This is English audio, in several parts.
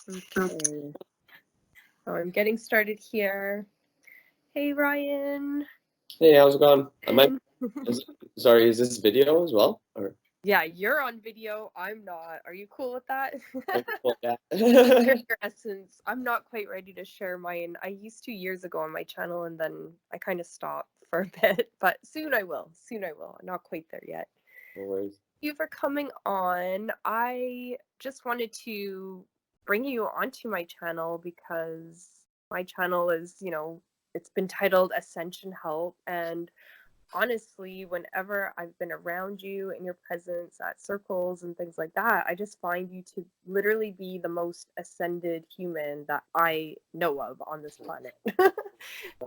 Okay. So I'm getting started here. Hey, Ryan. Hey, how's it going? And Is, sorry, is this video as well? Or yeah, you're on video. I'm not. Are you cool with that? oh, cool, yeah. Share your essence. I'm not quite ready to share mine. I used to years ago on my channel and then I kind of stopped for a bit, but soon I will. Soon I will. I'm not quite there yet. No worries. Thank you for coming on. I just wanted to bring you onto my channel because my channel is, it's been titled Ascension Help. And honestly, whenever I've been around you and your presence at circles and things like that, I just find you to literally be the most ascended human that I know of on this planet. Oh,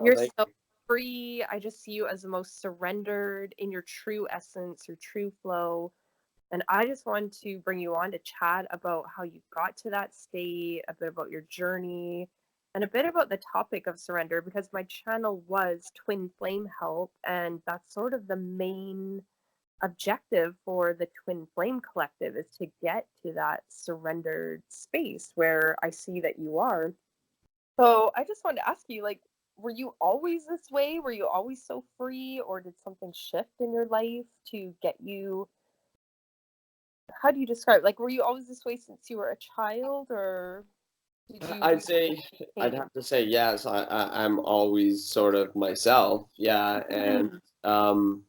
You're thank so you. free. I just see you as the most surrendered in your true essence, your true flow. And I just wanted to bring you on to chat about how you got to that state, a bit about your journey, and a bit about the topic of surrender because my channel was Twin Flame Help, and that's sort of the main objective for the Twin Flame Collective is to get to that surrendered space where I see that you are. So I just wanted to ask you, like, were you always this way? Were you always so free, or did something shift in your life to get you? How do you describe, like, were you always this way since you were a child, or did you I'd say I'd change? have to say yes. I'm always sort of myself. Yeah, and Mhm. um,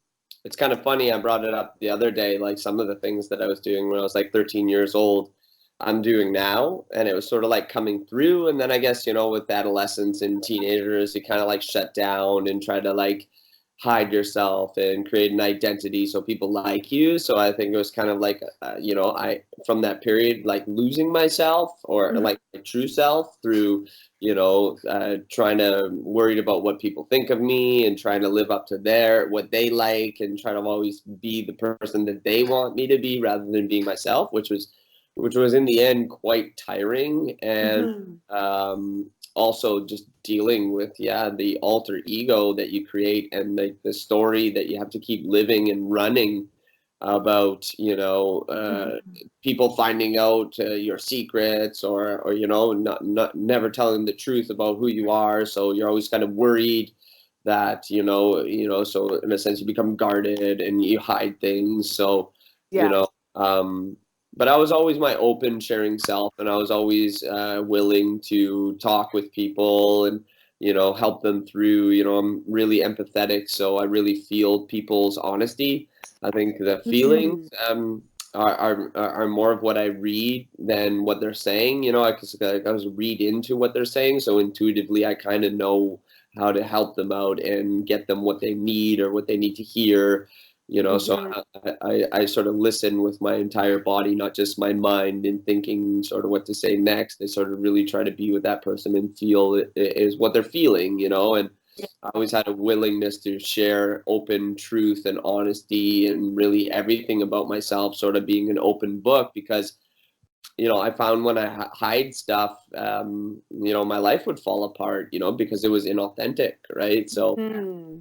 it's kind of funny. I brought it up the other day, like some of the things that I was doing when I was like 13 years old, I'm doing now, and it was sort of like coming through. And then I guess with adolescents and teenagers, you kind of like shut down and try to like hide yourself and create an identity so people like you. So I think it was kind of like I from that period like losing myself or Mhm. like my true self through trying to worried about what people think of me and trying to live up to their what they like and try to always be the person that they want me to be rather than being myself, which was in the end quite tiring and Mhm. also just dealing with the alter ego that you create and the story that you have to keep living and running about Mhm. people finding out your secrets or not never telling the truth about who you are, so you're always kind of worried that so in a sense you become guarded and you hide things, so you Yeah. know um but I was always my open, sharing self, and I was always willing to talk with people and help them through. I'm really empathetic, so I really feel people's honesty. I think the feelings Mhm. are more of what I read than what they're saying. I just read into what they're saying, so intuitively I kind of know how to help them out and get them what they need or what they need to hear. So Mhm. I sort of listen with my entire body, not just my mind and thinking sort of what to say next. I sort of really try to be with that person and feel is what they're feeling, and Yeah. I always had a willingness to share open truth and honesty and really everything about myself, sort of being an open book, because I found when I hide stuff, my life would fall apart, because it was inauthentic, right? So Mhm.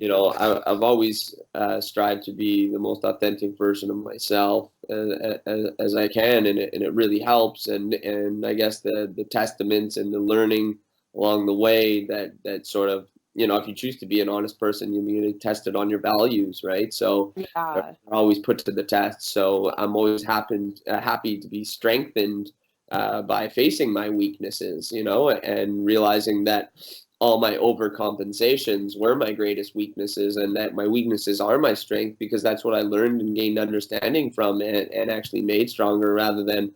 I've always strived to be the most authentic version of myself as I can, and it really helps. And I guess the testaments and the learning along the way that sort of if you choose to be an honest person, you're going to test it on your values, right? So they're Yeah. always put to the test. So I'm always happy to be strengthened by facing my weaknesses, and realizing that all my overcompensations were my greatest weaknesses and that my weaknesses are my strength, because that's what I learned and gained understanding from, and actually made stronger, rather than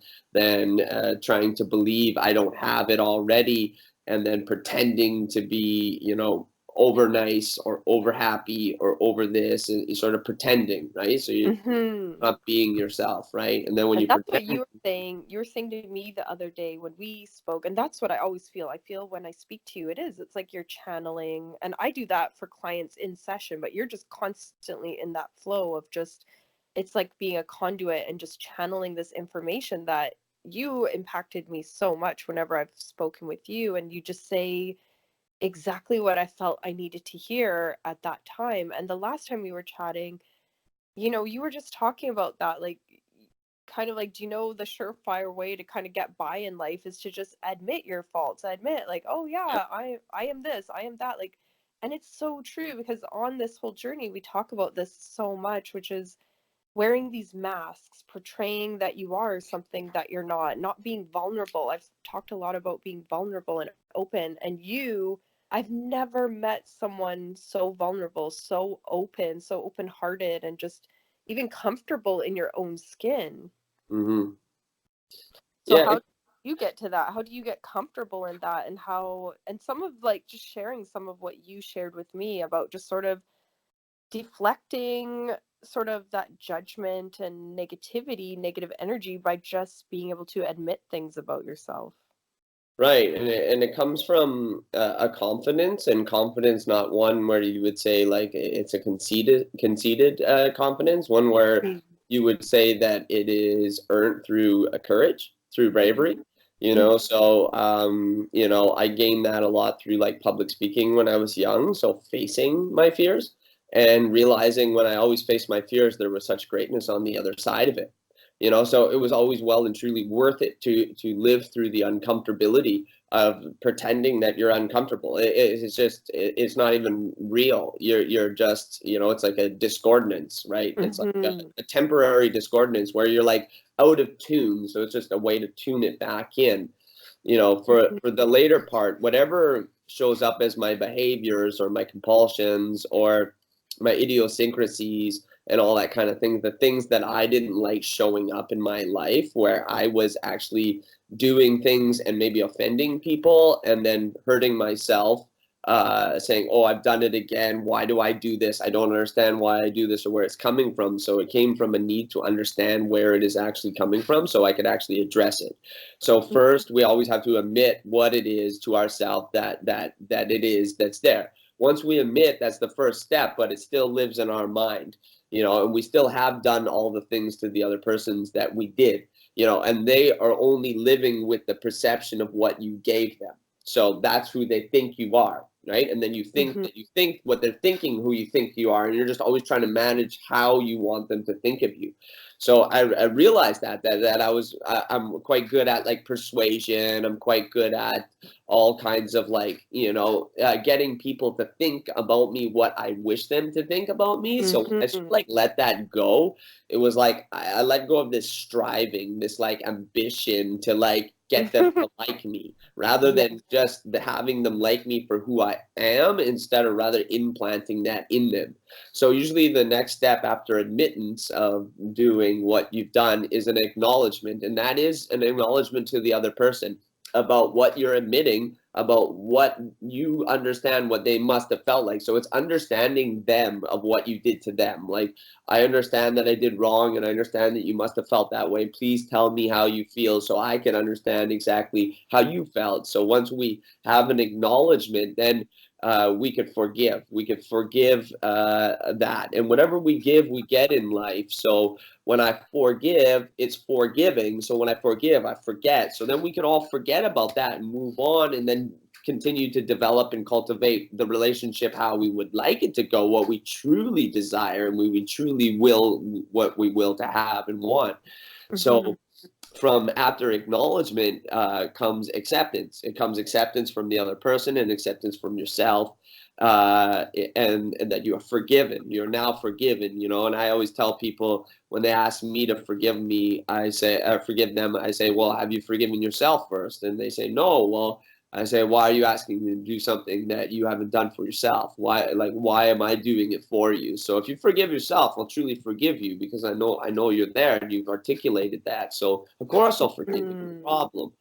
trying to believe I don't have it already and then pretending to be over nice or over happy or over this, and sort of pretending, right? So you're Mhm. not being yourself, right? And then when And you that's what pretend. you were saying to me the other day when we spoke, and that's what I always feel. I feel when I speak to you, it's like you're channeling, and I do that for clients in session, but you're just constantly in that flow of just, it's like being a conduit and just channeling this information that you impacted me so much whenever I've spoken with you, and you just say exactly what I felt I needed to hear at that time. And the last time we were chatting, you were just talking about that, like kind of like, do you know the surefire way to kind of get by in life is to just admit your faults, admit like, oh Yeah. yeah, I am this, I am that, like, and it's so true because on this whole journey we talk about this so much, which is wearing these masks, portraying that you are something that you're not being vulnerable. I've talked a lot about being vulnerable and open, and I've never met someone so vulnerable, so open-hearted, and just even comfortable in your own skin. Hmm. So Yeah. how do you get to that? How do you get comfortable in that? And how, and some of like just sharing some of what you shared with me about just sort of deflecting sort of that judgment and negativity, negative energy by just being able to admit things about yourself. Right, and it comes from a confidence, and confidence not one where you would say like it's a conceited confidence, one where Mm. you would say that it is earned through a courage, through bravery, you Mhm. know. So you know, I gained that a lot through like public speaking when I was young, so facing my fears and realizing when I always faced my fears, there was such greatness on the other side of it, you know. So it was always well and truly worth it to live through the uncomfortability of pretending that you're uncomfortable. It's just it's not even real. You're just, you know, it's like a discordance, right? It's like Mhm. a temporary discordance where you're like out of tune, so it's just a way to tune it back in, you know. Mhm. For the later part, whatever shows up as my behaviors or my compulsions or my idiosyncrasies and all that kind of thing, the things that I didn't like showing up in my life, where I was actually doing things and maybe offending people and then hurting myself, saying, oh, I've done it again. Why do I do this? I don't understand why I do this or where it's coming from. So it came from a need to understand where it is actually coming from so I could actually address it. So first, we always have to admit what it is to ourselves that it is that's there. Once we admit, that's the first step, but it still lives in our mind, you know, and we still have done all the things to the other persons that we did, you know, and they are only living with the perception of what you gave them. So that's who they think you are, right? And then you think Mhm. that you think what they're thinking who you think you are, and you're just always trying to manage how you want them to think of you. So I realized that I'm quite good at like persuasion. I'm quite good at all kinds of like, you know, getting people to think about me what I wish them to think about me. So I sort of Mhm. like let that go. It was like I let go of this striving, this like ambition to like get them to like me, rather Yeah. than just having them like me for who I am, instead of rather implanting that in them. So usually the next step after admittance of doing what you've done is an acknowledgement, and that is an acknowledgement to the other person about what you're admitting, about what you understand what they must have felt like. So it's understanding them of what you did to them. Like, I understand that I did wrong and I understand that you must have felt that way. Please tell me how you feel so I can understand exactly how you felt. So once we have an acknowledgement, then we could forgive. We could forgive that. And whatever we give, we get in life. So when I forgive, it's forgiving. So when I forgive, I forget. So then we can all forget about that and move on, and then continue to develop and cultivate the relationship how we would like it to go, what we truly desire, and we truly will, what we will to have and want. Mhm. So from after acknowledgement comes acceptance. It comes acceptance from the other person and acceptance from yourself, and that you are forgiven. You're now forgiven, you know. And I always tell people when they ask me to forgive me, I say, forgive them. I say, well, have you forgiven yourself first? And they say, no. Well, I say, why are you asking me to do something that you haven't done for yourself? Why am I doing it for you? So if you forgive yourself, I'll truly forgive you, because I know you're there and you've articulated that. So of course I'll forgive you, no Mhm. problem,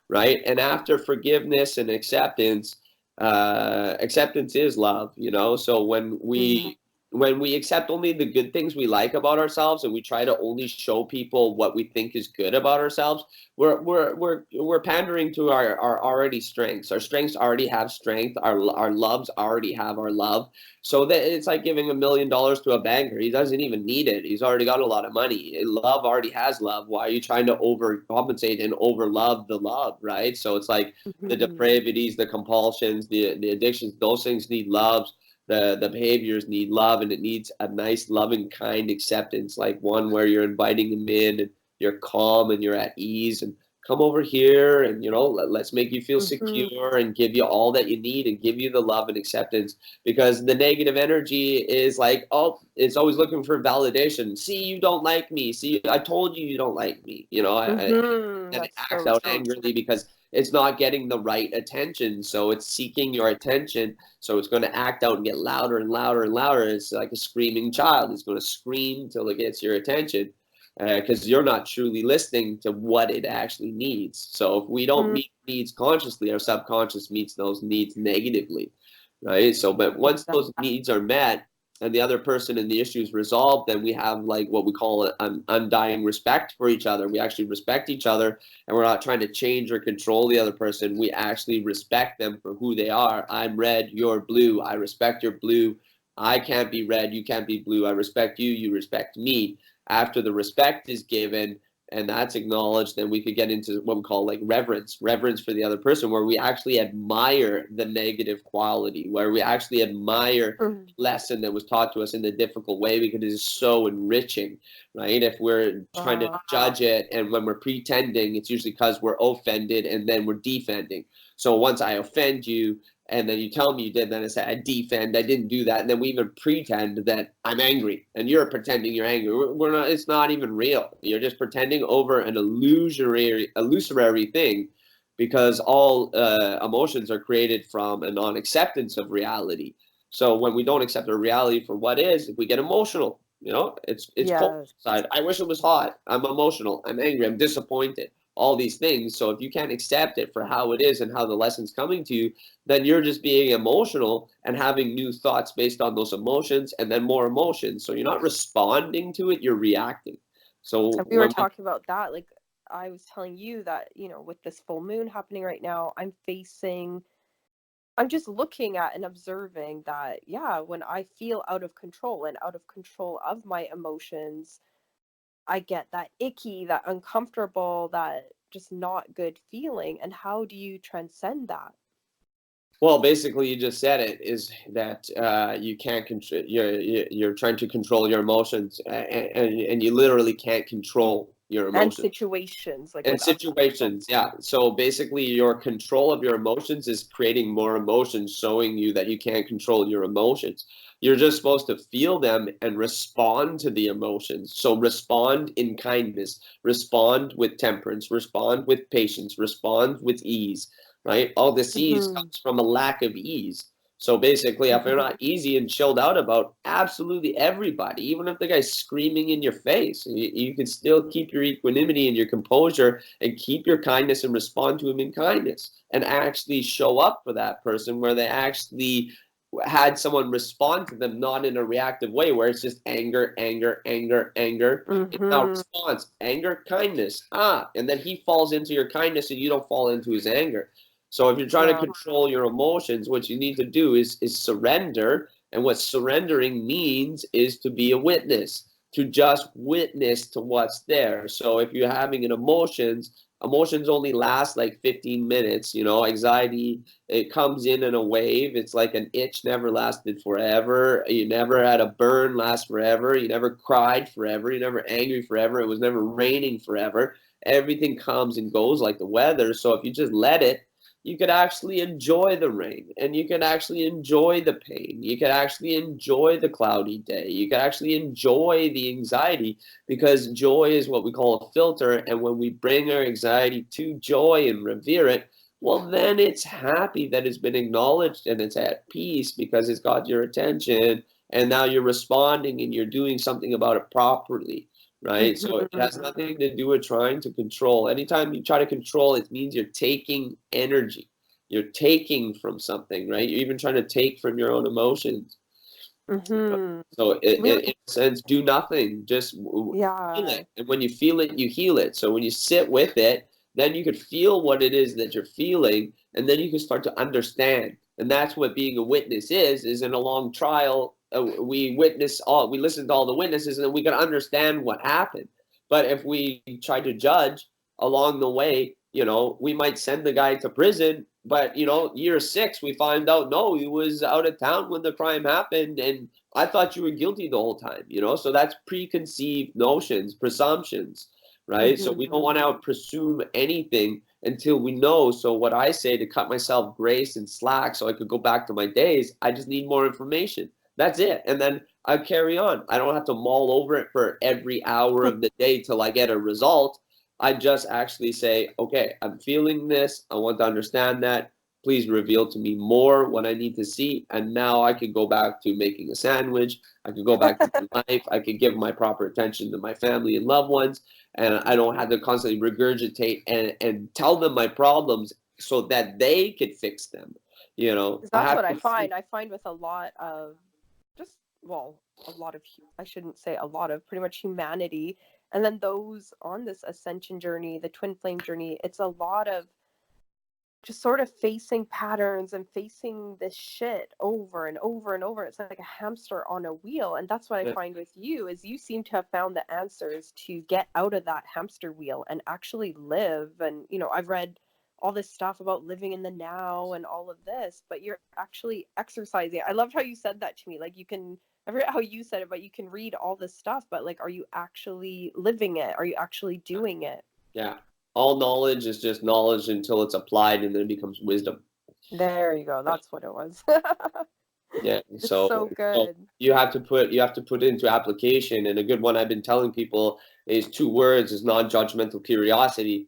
right? And after forgiveness and acceptance, acceptance is love, you know. So Mhm. when we accept only the good things we like about ourselves, and we try to only show people what we think is good about ourselves, we're pandering to our already strengths. Our strengths already have strength. Our loves already have our love. So that it's like giving $1 million to a banker. He doesn't even need it. He's already got a lot of money. Love already has love. Why are you trying to overcompensate and overlove the love, right? So it's like the Mhm. depravities, the compulsions, the addictions. Those things need loves. The behaviors need love, and it needs a nice, loving, kind acceptance, like one where you're inviting them in and you're calm and you're at ease, and come over here, and let's make you feel Mhm. secure and give you all that you need and give you the love and acceptance. Because the negative energy is like, oh, it's always looking for validation. See, you don't like me. See, I told you you don't like me. Mhm. And it That's acts so out true. angrily because it's not getting the right attention. So it's seeking your attention. So it's going to act out and get louder and louder and louder. It's like a screaming child. It's going to scream till it gets your attention, because you're not truly listening to what it actually needs. So if we don't Mm, meet needs consciously, our subconscious meets those needs negatively, right? So, but once exactly. those needs are met and the other person and the issue is resolved, then we have like what we call an undying respect for each other. We actually respect each other, and we're not trying to change or control the other person. We actually respect them for who they are. I'm red, you're blue. I respect your blue. I can't be red, you can't be blue. I respect you, you respect me. After the respect is given and that's acknowledged, then we could get into what we call like reverence for the other person, where we actually admire the negative quality, where we actually admire Mhm. lesson that was taught to us in a difficult way, because it is so enriching, right? If we're trying to judge it and when we're pretending, it's usually because we're offended and then we're defending. So once I offend you and then you tell me you did, then I say I defend, I didn't do that, and then we even pretend that I'm angry and you're pretending you're angry. We're not. It's not even real. You're just pretending over an illusory thing, because all emotions are created from a non-acceptance of reality. So when we don't accept our reality for what is, we get emotional. It's cold Yes. outside. I wish it was hot. I'm emotional. I'm angry. I'm disappointed. All these things. So if you can't accept it for how it is and how the lesson's coming to you, then you're just being emotional and having new thoughts based on those emotions, and then more emotions. So you're not responding to it, you're reacting. So And we were talking about that. Like, I was telling you that, with this full moon happening right now, I'm just looking at and observing that, yeah, when I feel out of control and out of control of my emotions, I get that icky, that uncomfortable, that just not good feeling. And how do you transcend that? Well, basically, you just said it, is that you can't control. You're trying to control your emotions, and you literally can't control your And emotions. situations, like And with other people. situations, yeah. So basically, your control of your emotions is creating more emotions, showing you that you can't control your emotions. You're just supposed to feel them and respond to the emotions. So respond in kindness, respond with temperance, respond with patience, respond with ease, right? All this ease Hmm. comes from a lack of ease. So basically, if you're Hmm. not easy and chilled out about absolutely everybody, even if the guy's screaming in your face, you can still keep your equanimity and your composure and keep your kindness and respond to him in kindness, and actually show up for that person, where they actually had someone respond to them, not in a reactive way where it's just anger, anger, anger, anger. It's not Hmm. response, anger, kindness. And then he falls into your kindness and you don't fall into his anger. So if you're trying to Yeah. control your emotions, what you need to do is surrender. And what surrendering means is to be a witness, to just witness to what's there. So if you're having an emotions only last like 15 minutes. Anxiety, it comes in a wave. It's like an itch, never lasted forever. You never had a burn last forever. You never cried forever. You never angry forever. It was never raining forever. Everything comes and goes like the weather. So if you just let it, you could actually enjoy the rain, and you could actually enjoy the pain. You could actually enjoy the cloudy day. You could actually enjoy the anxiety, because joy is what we call a filter. And when we bring our anxiety to joy and revere it, well, then it's happy that it's been acknowledged and it's at peace because it's got your attention. And now you're responding and you're doing something about it properly, right? So it has Hmm. nothing to do with trying to control. Anytime you try to control, it means you're taking energy. You're taking from something, right? You're even trying to take from your own emotions. Hmm. So We were, in a sense, do nothing. Just feel yeah. it. And when you feel it, you heal it. So when you sit with it, then you could feel what it is that you're feeling, and then you can start to understand. And that's what being a witness is in a long trial. We listen to all the witnesses, and then we can understand what happened. But if we try to judge along the way, we might send the guy to prison, but year 6 we find out, no, he was out of town when the crime happened, and I thought you were guilty the whole time. So that's preconceived notions, presumptions, right? So we don't Mhm. want to presume anything until we know. So what I say to cut myself grace and slack so I could go back to my days, I just need more information. That's it. And then I carry on. I don't have to mull over it for every hour of the day till I get a result. I just actually say, okay, I'm feeling this. I want to understand that. Please reveal to me more what I need to see. And now I could go back to making a sandwich. I could go back to my life. I could give my proper attention to my family and loved ones. And I don't have to constantly regurgitate and tell them my problems so that they could fix them. You know, 'Cause I that's have what I to find. I find with a lot of just, well, a lot of, I shouldn't say a lot of, pretty much humanity. And then those on this ascension journey, the twin flame journey, it's a lot of just sort of facing patterns and facing this shit over and over and over. It's like a hamster on a wheel. And that's what I find with you is you seem to have found the answers to get out of that hamster wheel and actually live. And, you know, I've read all this stuff about living in the now and all of this, but you're actually exercising. I loved how you said that to me. Like, you can, I forget how you said it, but you can read all this stuff, but like, are you actually living it? Are you actually doing it? Yeah. All knowledge is just knowledge until it's applied and then it becomes wisdom. There you go. That's what it was. Yeah. It's so So good. you have to put it into application. And a good one I've been telling people is two words is non-judgmental curiosity.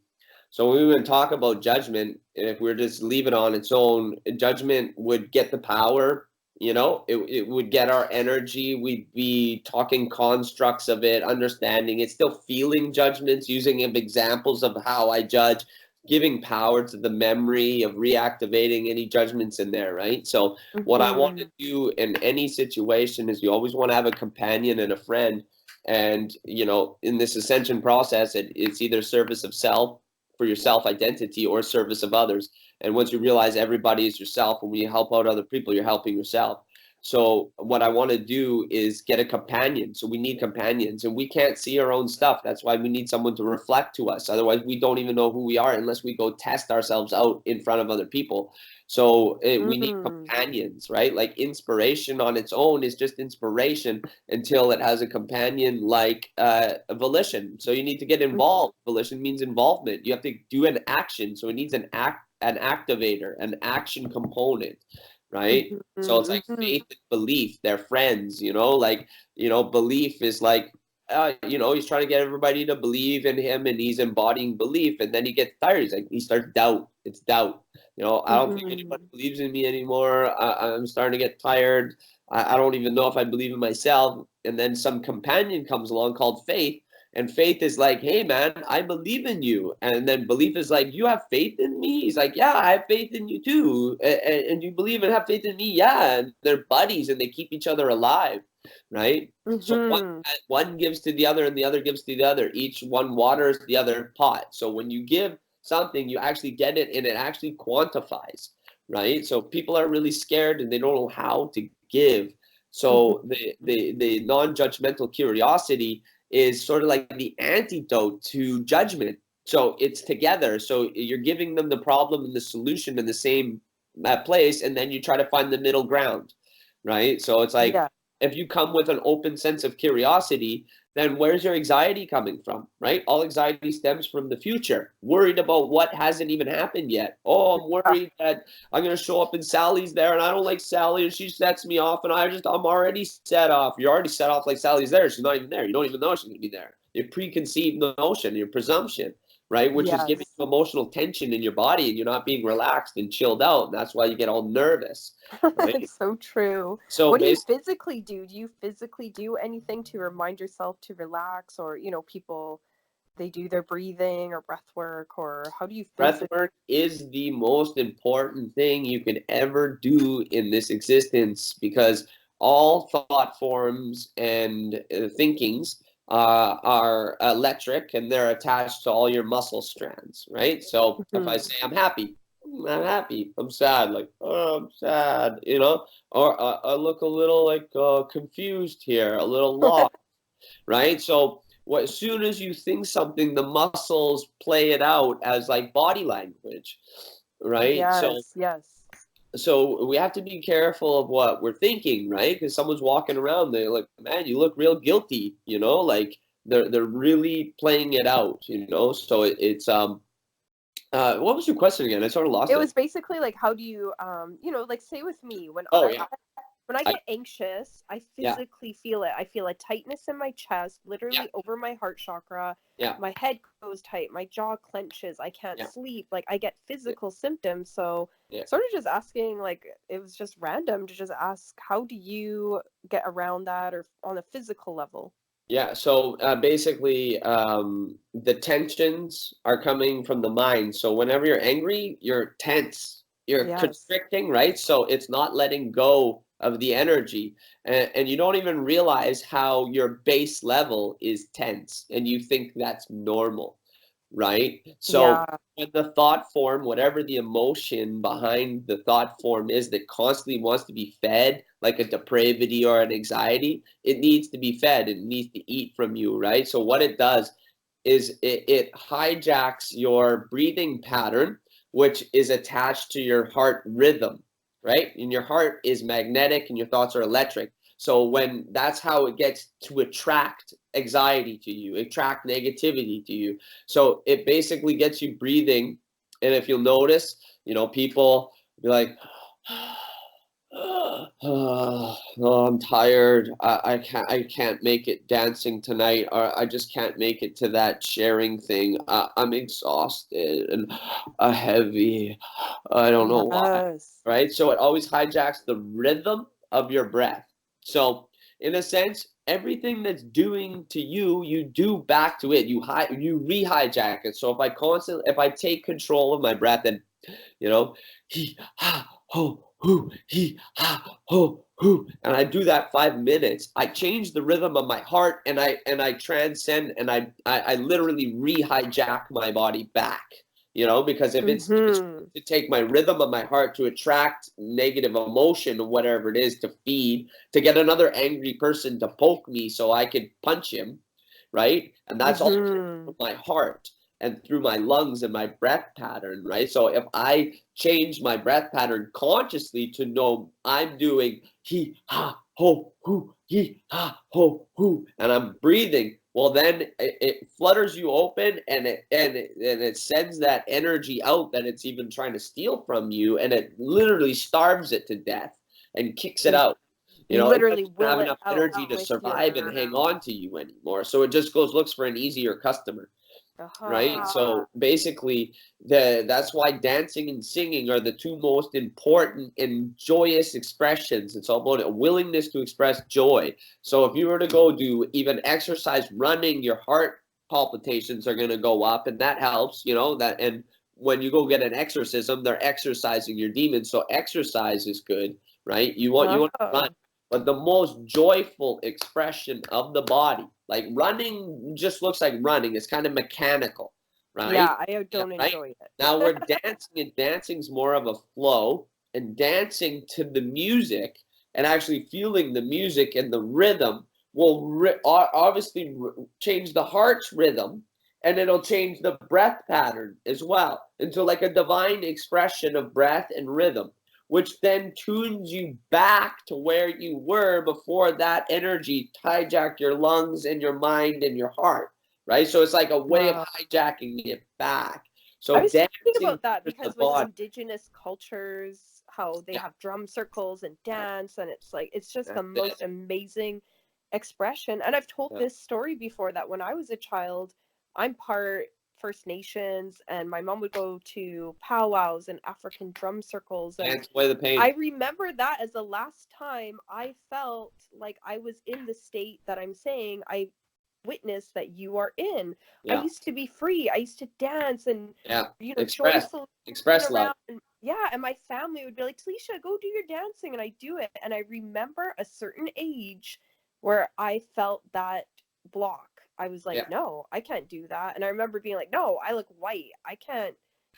So when we would talk about judgment, if we were just leave it on its own, judgment would get the power, it would get our energy. We'd be talking constructs of it, understanding it, still feeling judgments, using of examples of how I judge, giving power to the memory of reactivating any judgments in there, right? So what I want to Mhm. do in any situation is you always want to have a companion and a friend. And, in this ascension process, it's either service of self for your self identity or service of others. And once you realize everybody is yourself, and when you help out other people, you're helping yourself. So what I want to do is get a companion. So we need companions, and we can't see our own stuff. That's why we need someone to reflect to us. Otherwise, we don't even know who we are unless we go test ourselves out in front of other people. So we need Mm. companions, right? Like inspiration on its own is just inspiration until it has a companion like a volition. So you need to get involved. Volition means involvement. You have to do an action. So it needs an activator, an action component, right? Mhm. So it's like Mhm. faith and belief. They're friends, like, belief is like, he's trying to get everybody to believe in him and he's embodying belief. And then he gets tired. He starts doubt. It's doubt. I don't think anybody Mhm. believes in me anymore. I'm starting to get tired. I don't even know if I believe in myself. And then some companion comes along called faith. And faith is like, hey, man, I believe in you. And then belief is like, you have faith in me? He's like, yeah, I have faith in you too. And you believe and have faith in me? Yeah. And they're buddies and they keep each other alive, right? So Mhm. one gives to the other and the other gives to the other. Each one waters the other pot. So when you give something, you actually get it and it actually quantifies, right? So people are really scared and they don't know how to give. Mhm. So the non-judgmental curiosity is sort of like the antidote to judgment. So it's together. So you're giving them the problem and the solution in the same place, and then you try to find the middle ground, right? So it's like Yeah. if you come with an open sense of curiosity, then where's your anxiety coming from, right? All anxiety stems from the future, worried about what hasn't even happened yet. Oh, I'm Ah, worried that I'm going to show up and Sally's there and I don't like Sally and she sets me off and I'm already set off. You're already set off like Sally's there. She's not even there. You don't even know she's going to be there. Your preconceived notion, your presumption, right? Which is giving yes. you emotional tension in your body and you're not being relaxed and chilled out. And that's why you get all nervous, right? It's so true. So What do you basically, physically do? Do you physically do anything to remind yourself to relax? Or, people, they do their breathing or breath work, or how do you breath physically? work is the most important thing you can ever do in this existence because all thought forms and thinkings are electric and they're attached to all your muscle strands, right? So if I Mhm. say I'm happy, I'm sad, like, oh, I'm sad, or I look a little like confused here, a little lost, right? So as soon as you think something, the muscles play it out as like body language, right? So Yes, yes. so we have to be careful of what we're thinking, right? Because someone's walking around, they're like, man, you look real guilty, like they're really playing it out, you know. So it's what was your question again? I sort of lost It it. was basically like, how do you, like, say with me, Oh yeah, when I I, get anxious, I yeah, physically feel it. I feel a tightness in my chest, yeah, literally over my heart chakra. yeah, My head goes tight, my jaw clenches, I can't yeah, sleep. Like, I get yeah, physical symptoms. So, yeah. sort of just asking, like, it was just random to just ask, how do you get around that, or on a physical level? Yeah, so basically, the tensions are coming from the mind. So whenever you're angry, you're tense, you're Yes. constricting, right? So it's not letting go of the energy. And you don't even realize how your base level is tense, and you think that's normal, right? So Yeah. when the thought form, whatever the emotion behind the thought form is that constantly wants to be fed, like a depravity or an anxiety, it needs to be fed. It needs to eat from you, right? So what it does is it hijacks your breathing pattern, which is attached to your heart rhythm, right? And your heart is magnetic and your thoughts are electric. So when that's how it gets to attract anxiety to you, attract negativity to you. So it basically gets you breathing. And if you'll notice, you know, people be like, oh, I'm tired. I can't make it dancing tonight, or I just can't make it to that sharing thing. I'm exhausted and heavy. I don't know why. Yes. Right? So it always hijacks the rhythm of your breath. So in a sense, everything that's doing to you, you do back to it. You re-hijack it. So if I take control of my breath and you know, he ha ho hoo he ha ho hoo, and I do that 5 minutes. I change the rhythm of my heart, and I transcend, and I literally re-hijack my body back. You know, because if it's Mm-hmm. to take my rhythm of my heart to attract negative emotion or whatever it is to feed, to get another angry person to poke me so I could punch him, right? And that's all Mm-hmm. from my heart and through my lungs and my breath pattern, right? So if I change my breath pattern consciously to know I'm doing he ha ho hoo he ha ho hoo, and I'm breathing, well then it flutters you open, and it sends that energy out that it's even trying to steal from you, and it literally starves it to death and kicks it You out. You you know, it literally doesn't have will it enough out energy to with survive and your hang on to you anymore. So it just goes looks for an easier customer, right? uh-huh. So basically, that's why dancing and singing are the two most important and joyous expressions. It's all about a willingness to express joy. So if you were to go do even exercise, running, your heart palpitations are going to go up, and that helps, you know, that. And when you go get an exorcism, they're exercising your demons. So exercise is good, right? You want to run, Oh. but the most joyful expression of the body, like running, just looks like running. It's kind of mechanical, Yeah, right? I Yeah, don't right. enjoy Now it. we're dancing, and dancing's more of a flow, and dancing to the music and actually feeling the music and the rhythm will obviously change the heart's rhythm, and it'll change the breath pattern as well into like a divine expression of breath and rhythm, which then tunes you back to where you were before that energy hijacked your lungs and your mind and your heart, right? So it's like a way of Wow. hijacking it back. I So was thinking dancing about that clears the because with body. indigenous cultures, how they Yeah, have drum circles and dance, and it's like it's just the that's most it. amazing expression. And I've told Yeah. this story before that when I was a child, I'm part First Nations, and my mom would go to powwows and African drum circles, and Dance away the pain. I remember that as the last time I felt like I was in the state that I'm saying I witnessed that you are in. I Yeah, used to be free. I used to dance and, yeah. Express, joyfully run express love. around. And yeah, and my family would be like, Talisha, go do your dancing. And I do it. And I remember a certain age where I felt that block. I was like, Yeah. no, I can't do that. And I remember being like, no, I look white. I can't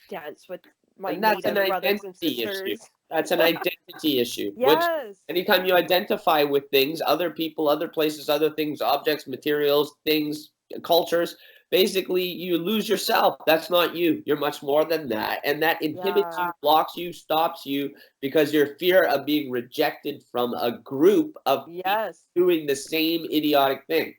dance with my And that's an native brothers and identity issue. sisters. That's an identity issue, which Yes. anytime you identify with things, other people, other places, other things, objects, materials, things, cultures, basically you lose yourself. That's not you. You're much more than that. And that inhibits Yeah. you, blocks you, stops you because your fear of being rejected from a group of people Yes. doing the same idiotic thing.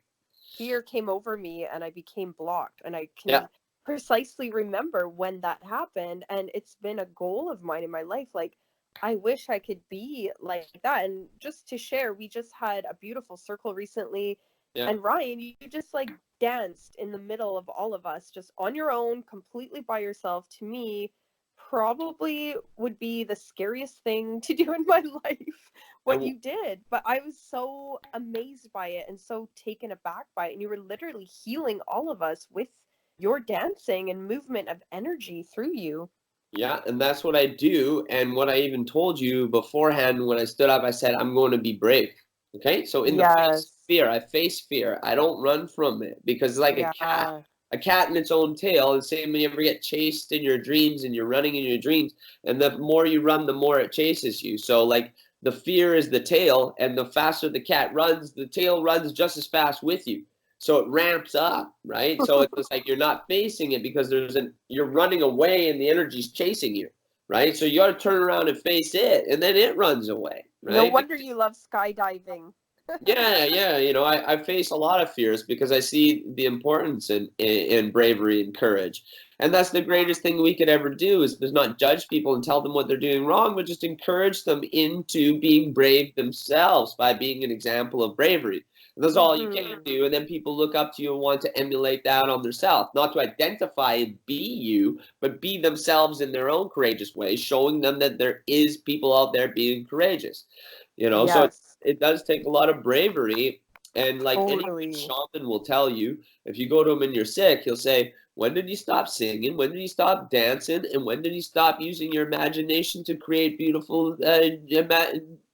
fear came over me and I became blocked. And I Yeah. can precisely remember when that happened. And it's been a goal of mine in my life. Like, I wish I could be like that. And just to share, we just had a beautiful circle recently. Yeah. And Ryan, you just like danced in the middle of all of us, just on your own, completely by yourself. To me, probably would be the scariest thing to do in my life, what And you did. But I was so amazed by it and so taken aback by it. And you were literally healing all of us with your dancing and movement of energy through you. yeah, and that's what I do. And what I even told you beforehand when I stood up, I said, I'm going to be brave. Okay. So in the face of Yes. fear, I face fear. I don't run from it because it's like Yeah. a cat in its own tail. The same when you ever get chased in your dreams and you're running in your dreams. And the more you run, the more it chases you. So like the fear is the tail, and the faster the cat runs, the tail runs just as fast with you. So it ramps up, right? So it's just like you're not facing it because you're running away and the energy's chasing you, right? So you got to turn around and face it, and then it runs away, No right? wonder you love skydiving. Yeah, yeah. I face a lot of fears because I see the importance in bravery and courage. And that's the greatest thing we could ever do is not judge people and tell them what they're doing wrong, but just encourage them into being brave themselves by being an example of bravery. And that's all you can do. And then people look up to you and want to emulate that on themselves, not to identify and be you, but be themselves in their own courageous way, showing them that there is people out there being courageous. So Yes, it does take a lot of bravery. And like any good totally. shaman will tell you, if you go to him and you're sick, he'll say, when did you stop singing? When did you stop dancing? And when did you stop using your imagination to create beautiful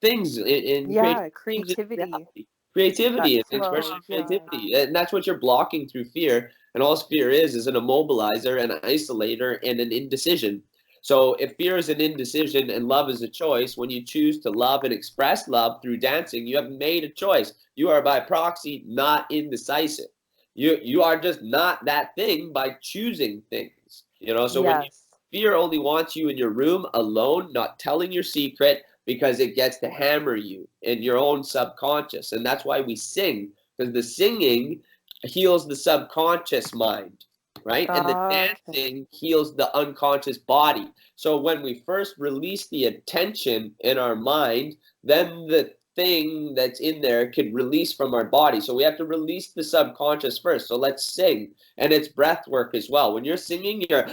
things in create Yeah, things in creativity. reality? That Creativity and expression flow. of Yeah. creativity. And that's what you're blocking through fear. And all fear is an immobilizer, an isolator, and an indecision. So if fear is an indecision and love is a choice, when you choose to love and express love through dancing, you have made a choice. You are by proxy not indecisive. You are just not that thing by choosing things. So when Yes. fear only wants you in your room alone, not telling your secret because it gets to hammer you in your own subconscious. And that's why we sing, because the singing heals the subconscious mind, right? And the Okay. dancing heals the unconscious body. So when we first release the attention in our mind, then the thing that's in there could release from our body. So we have to release the subconscious first. So let's sing. And it's breath work as well. When you're singing, you're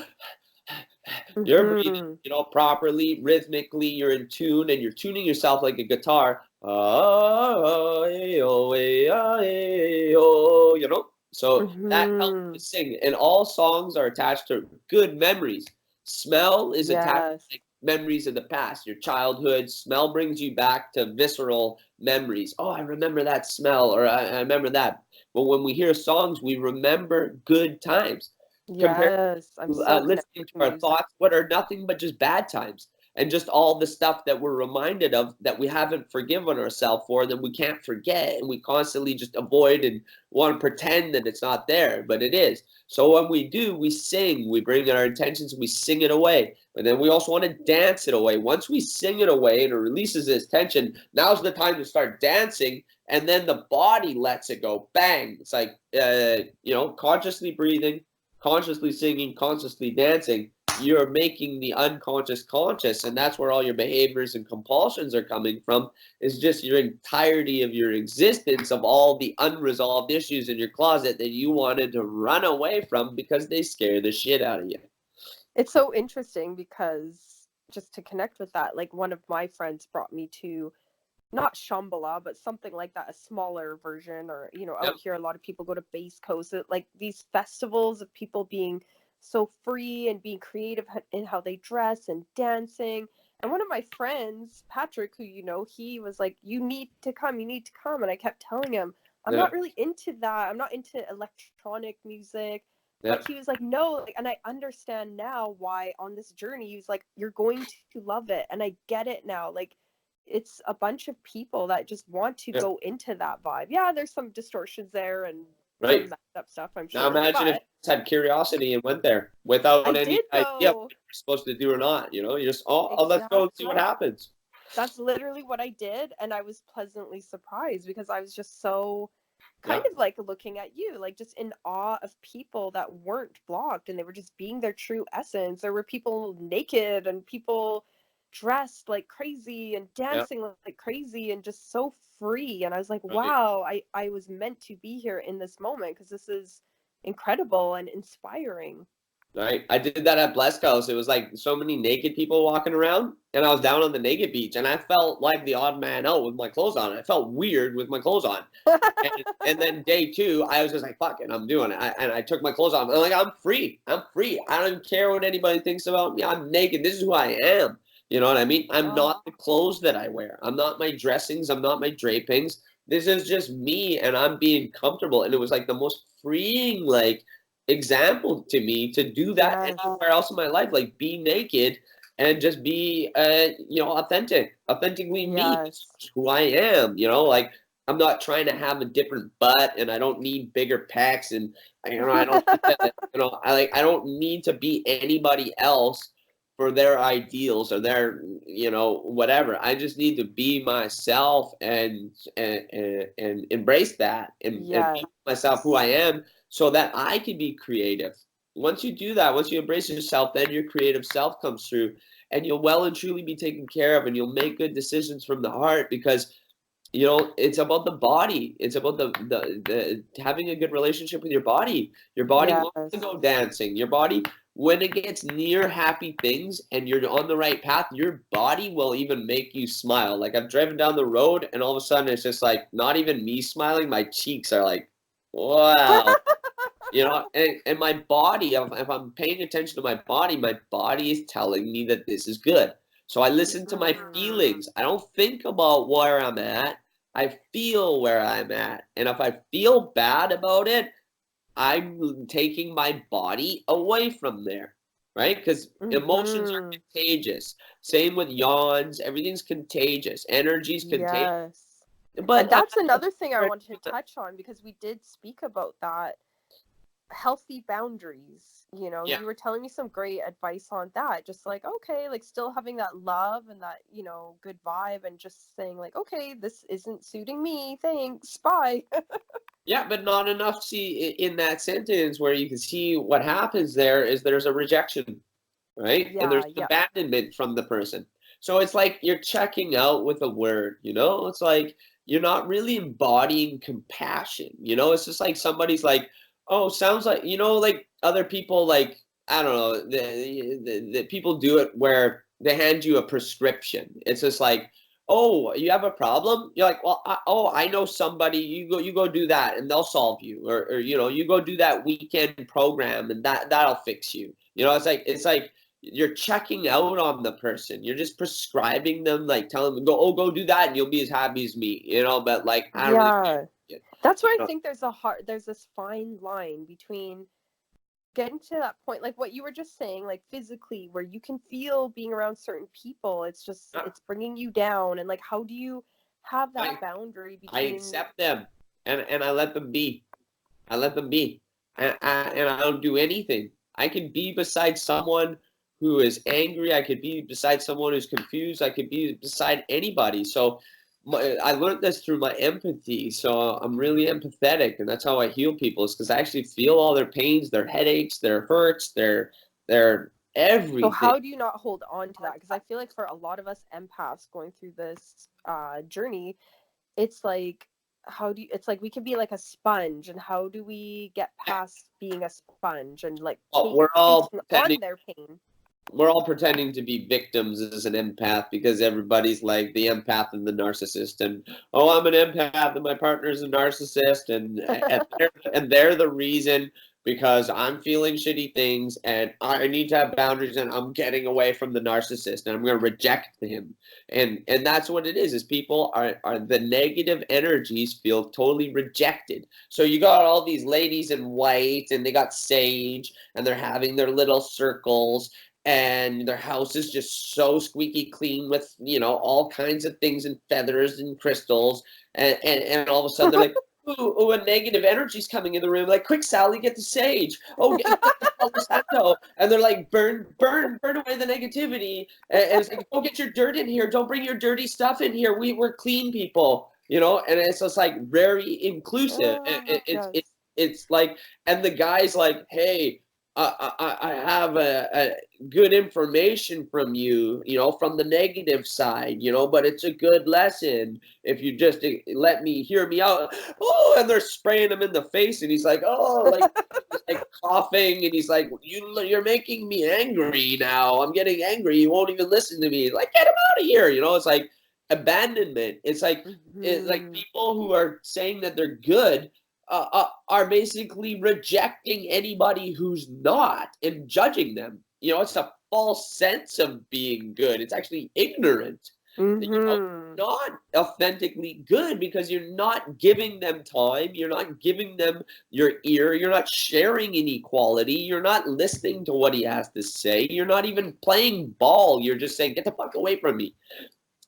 breathing, Hmm. properly, rhythmically, you're in tune, and you're tuning yourself like a guitar. So that helps Hmm. to sing. And all songs are attached to good memories. Smell is attached Yes. to memories of the past, your childhood. Smell brings you back to visceral memories. Oh, I remember that smell, or I remember that. But when we hear songs, we remember good times. Compared Yes. I'm so listening connected to to our music. thoughts, what are nothing but just bad times, and just all the stuff that we're reminded of that we haven't forgiven ourselves for, that we can't forget, and we constantly just avoid and want to pretend that it's not there, but it is. So when we do, we sing, we bring our intentions, we sing it away, but then we also want to dance it away. Once we sing it away and it releases its tension, now's the time to start dancing, and then the body lets it go. Bang. It's like consciously breathing, consciously singing, consciously dancing, you're making the unconscious conscious, and that's where all your behaviors and compulsions are coming from, is just your entirety of your existence of all the unresolved issues in your closet that you wanted to run away from because they scare the shit out of you. It's so interesting because just to connect with that, like one of my friends brought me to not Shambhala, but something like that, a smaller version, or Yep. out here a lot of people go to Base Coast, like these festivals of people being so free and being creative in how they dress and dancing. And one of my friends, Patrick, who he was like, you need to come. And I kept telling him, I'm not Yep. really into that. I'm not into electronic music. But Yep. he was like, no, like, and I understand now why on this journey he was like, you're going to love it. And I get it now. Like, it's a bunch of people that just want to Yep. go into that vibe. Yeah, there's some distortions there and some Right. messed up stuff, I'm Now sure. imagine if you But just had curiosity and went there without I any did idea what though. you're supposed to do or not. You just, let's go and see what Exactly. happens. That's literally what I did, and I was pleasantly surprised because I was just so kind Yeah. of like looking at you, like just in awe of people that weren't blocked and they were just being their true essence. There were people naked and people dressed like crazy and Yeah. dancing like crazy and just so free. And I was like, Right. wow, I was meant to be here in this moment because this is incredible and inspiring. Right. I did that at Blessed House. It was like so many naked people walking around, and I was down on the naked beach, and I felt like the odd man out with my clothes on. I felt weird with my clothes on. And then day two, I was just like, fuck it, I'm doing it. And I took my clothes off. I'm like, I'm free. I'm free. I don't care what anybody thinks about me. I'm naked. This is who I am. You know what I mean? I'm Oh, not the clothes that I wear. I'm not my dressings. I'm not my drapings. This is just me, and I'm being comfortable. And it was like the most freeing, like, example to me to do that yes. anywhere else in my life. Like, be naked and just be, authentically me. This Yes. is who I am. Like, I'm not trying to have a different butt, and I don't need bigger pecs, and I don't need to, I don't need to be anybody else for their ideals or their whatever. I just need to be myself and embrace that and Yes. be myself who I am so that I can be creative. Once you do that, once you embrace yourself, then your creative self comes through, and you'll well and truly be taken care of, and you'll make good decisions from the heart because it's about the body. It's about the having a good relationship with your body. Your body Yes. wants to go dancing. Your body, when it gets near happy things and you're on the right path, your body will even make you smile. Like, I've driven down the road and all of a sudden it's just like not even me smiling. My cheeks are like, wow. And my body, if I'm paying attention to my body is telling me that this is good. So I listen to my feelings. I don't think about where I'm at. I feel where I'm at. And if I feel bad about it, I'm taking my body away from there, right? Because emotions are Mm-hmm. contagious. Same with yawns. Everything's contagious. Energy's contagious. Yes. And But that's another thing I wanted to touch on because we did speak about that healthy boundaries. yeah, You were telling me some great advice on that. Just like, okay, like still having that love and that, good vibe and just saying like, okay, this isn't suiting me. Thanks. Bye. yeah, but not enough. See, in that sentence where you can see what happens there is there's a rejection, right? And Yeah, there's yeah. abandonment from the person. So it's like you're checking out with a word, It's like you're not really embodying compassion, It's just like somebody's like, oh, sounds like, like other people, like, I don't know, the people do it where they hand you a prescription. It's just like, oh, you have a problem? You're like, well, I know somebody. You go do that, and they'll solve you, or you go do that weekend program, and that'll fix you. It's like you're checking out on the person. You're just prescribing them, like telling them, go do that, and you'll be as happy as me, But like, I don't really Yeah. get it. That's where I think there's this fine line between getting to that point, like what you were just saying, like physically, where you can feel being around certain people, it's bringing you down. And like, how do you have that I boundary I between, accept them, and I let them be. I let them be, and I don't do anything. I can be beside someone who is angry. I could be beside someone who's confused. I could be beside anybody. So I learned this through my empathy. So I'm really empathetic, and that's how I heal people. Is because I actually feel all their pains, their headaches, their hurts, their so everything. how do you not hold on to that? Because I feel like for a lot of us empaths going through this journey, it's like, it's like we can be like a sponge, and how do we get past being a sponge and like Well, we're all taking pretending. on their pain? We're all pretending to be victims as an empath because everybody's like the empath and the narcissist, and oh, I'm an empath and my partner's a narcissist, and they're the reason because I'm feeling shitty things and I need to have boundaries and I'm getting away from the narcissist and I'm going to reject him, and that's what it is people are the negative energies feel totally rejected. So you got all these ladies in white and they got sage and they're having their little circles and their house is just so squeaky clean with all kinds of things and feathers and crystals and all of a sudden they're like, ooh, a negative energy's coming in the room, like, quick Sally, get the sage, get the Palo Santo, and they're like, burn away the negativity, and it's like, go get your dirt in here, don't bring your dirty stuff in here, we're clean people. you know, and it's just like very inclusive. Yes. It's like, and the guy's like, hey, I have a good information from you, you know, from the negative side, you know, but it's a good lesson if you just let me hear me out. Oh, and they're spraying him in the face, and he's like, oh, like he's like coughing, and he's like, you're making me angry now. I'm getting angry. You won't even listen to me. Like, get him out of here. You know, it's like abandonment. It's like Mhm. people who are saying that they're good are basically rejecting anybody who's not and judging them. You know, it's a false sense of being good. It's actually ignorant. You know, Mhm. not authentically good because you're not giving them time. You're not giving them your ear. You're not sharing any quality. You're not listening to what he has to say. You're not even playing ball. You're just saying, get the fuck away from me.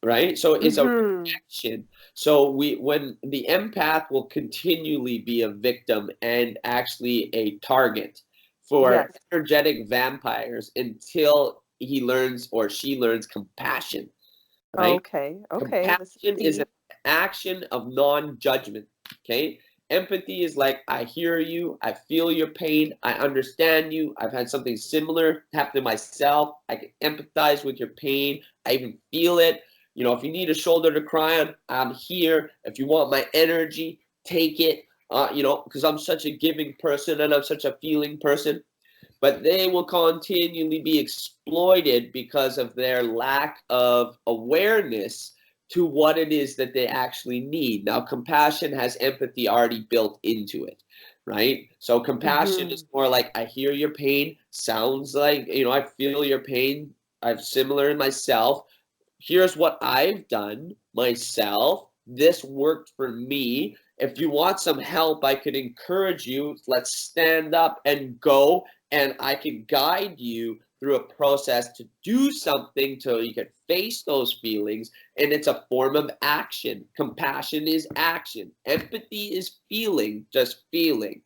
Right? So it's a Mhm. reaction. So when the empath will continually be a victim and actually a target for Yes. energetic vampires until he learns or she learns compassion, right? Okay. Okay. This is Compassion is an deep. action of non-judgment. Okay. Empathy is like, I hear you, I feel your pain, I understand you, I've had something similar happen to myself, I can empathize with your pain, I even feel it. You know, if you need a shoulder to cry on, I'm here. If you want my energy, take it. You know, because I'm such a giving person and I'm such a feeling person, but they will continually be exploited because of their lack of awareness to what it is that they actually need. Now, compassion has empathy already built into it, right? So compassion is Mhm. more like, I hear your pain, sounds like, you know, I feel your pain, I'm similar in myself. Here's what I've done myself. This worked for me. If you want some help, I could encourage you. Let's stand up and go, and I can guide you through a process to do something till you can face those feelings. And it's a form of action. Compassion is action. Empathy is feeling, just feeling.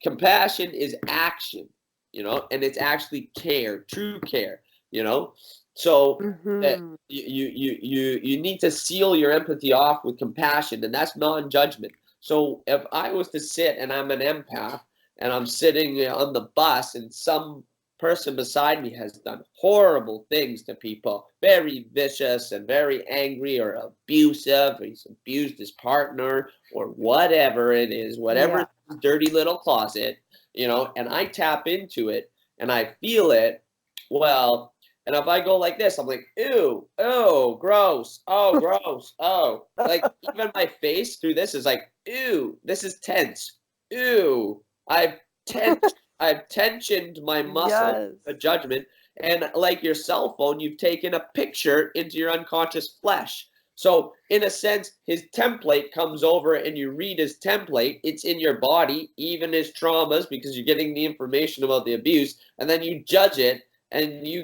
Compassion is action, you know, and it's actually care, true care, you know. So Mhm. you need to seal your empathy off with compassion, and that's non-judgment. So if I was to sit and I'm an empath and I'm sitting on the bus and some person beside me has done horrible things to people, very vicious and very angry or abusive, or he's abused his partner or whatever it is, whatever Yeah. dirty little closet, you know, and I tap into it and I feel it, well, and if I go like this, I'm like, ew, oh, gross, oh. Like even my face through this is like, ew, this is tense. Ew. I've tensed, I've tensioned my muscle, Yes. a judgment. And like your cell phone, you've taken a picture into your unconscious flesh. So in a sense, his template comes over and you read his template. It's in your body, even his traumas, because you're getting the information about the abuse, and then you judge it and you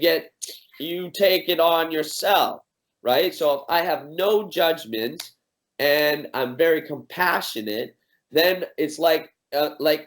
take it on yourself, right? So if I have no judgment and I'm very compassionate, then it's like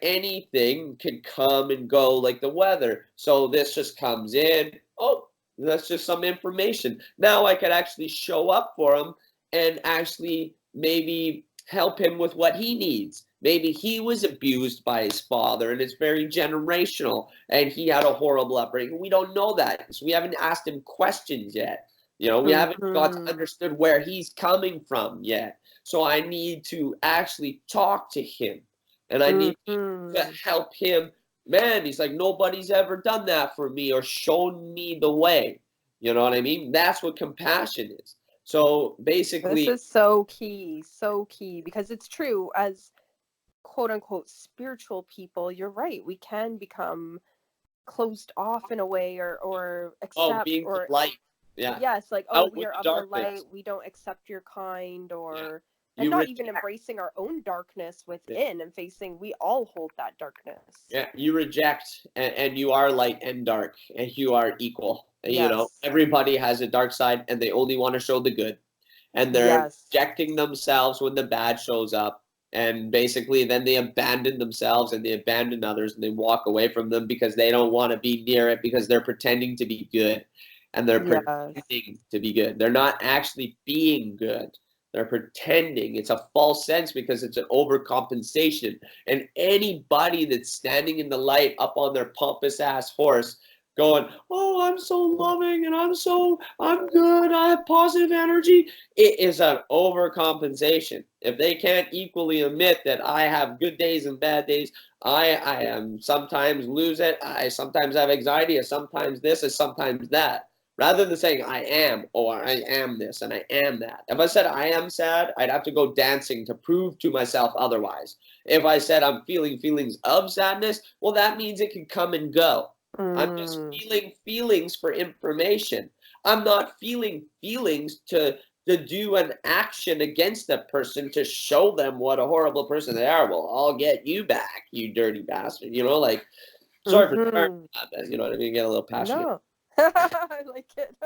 anything can come and go like the weather. So this just comes in. Oh, that's just some information. Now I could actually show up for him and actually maybe help him with what he needs. Maybe he was abused by his father and it's very generational and he had a horrible upbringing. We don't know that. So we haven't asked him questions yet. You know, we haven't got to Mhm. understood where he's coming from yet. So I need to actually talk to him and I need to Mhm. help him. Man, he's like, nobody's ever done that for me or shown me the way. You know what I mean? That's what compassion is. So This basically, is so key, because it's true, as quote unquote spiritual people, you're right. We can become closed off in a way, or oh, accept, being the or light. Yeah. yes, like, oh, Out we with are the of the darkness. light, we don't accept your kind, Yeah. or and You not even reject. embracing our own darkness Yeah. within and facing we all hold that darkness. Yeah. You reject, and you are light and dark, and you are equal. You know, Yes. everybody has a dark side, and they only want to show the good. And they're Yes. rejecting themselves when the bad shows up. And basically, then they abandon themselves and they abandon others and they walk away from them because they don't want to be near it because they're pretending to be good and they're Yes. pretending to be good. They're not actually being good. They're pretending. It's a false sense because it's an overcompensation. And anybody that's standing in the light up on their pompous ass horse going, oh, I'm so loving and I'm good, I have positive energy. It is an overcompensation. If they can't equally admit that I have good days and bad days, I am sometimes lose it, I sometimes have anxiety, I sometimes this, and sometimes that. Rather than saying I am, or I am this and I am that. If I said I am sad, I'd have to go dancing to prove to myself otherwise. If I said I'm feeling feelings of sadness, well, that means it can come and go. I'm just Mm. feeling feelings for information. I'm not feeling feelings to do an action against a person to show them what a horrible person they are. Well, I'll get you back, you dirty bastard. You know, like, sorry for starting Mm-hmm. that, you know what I mean? Get a little passionate. No. I like it.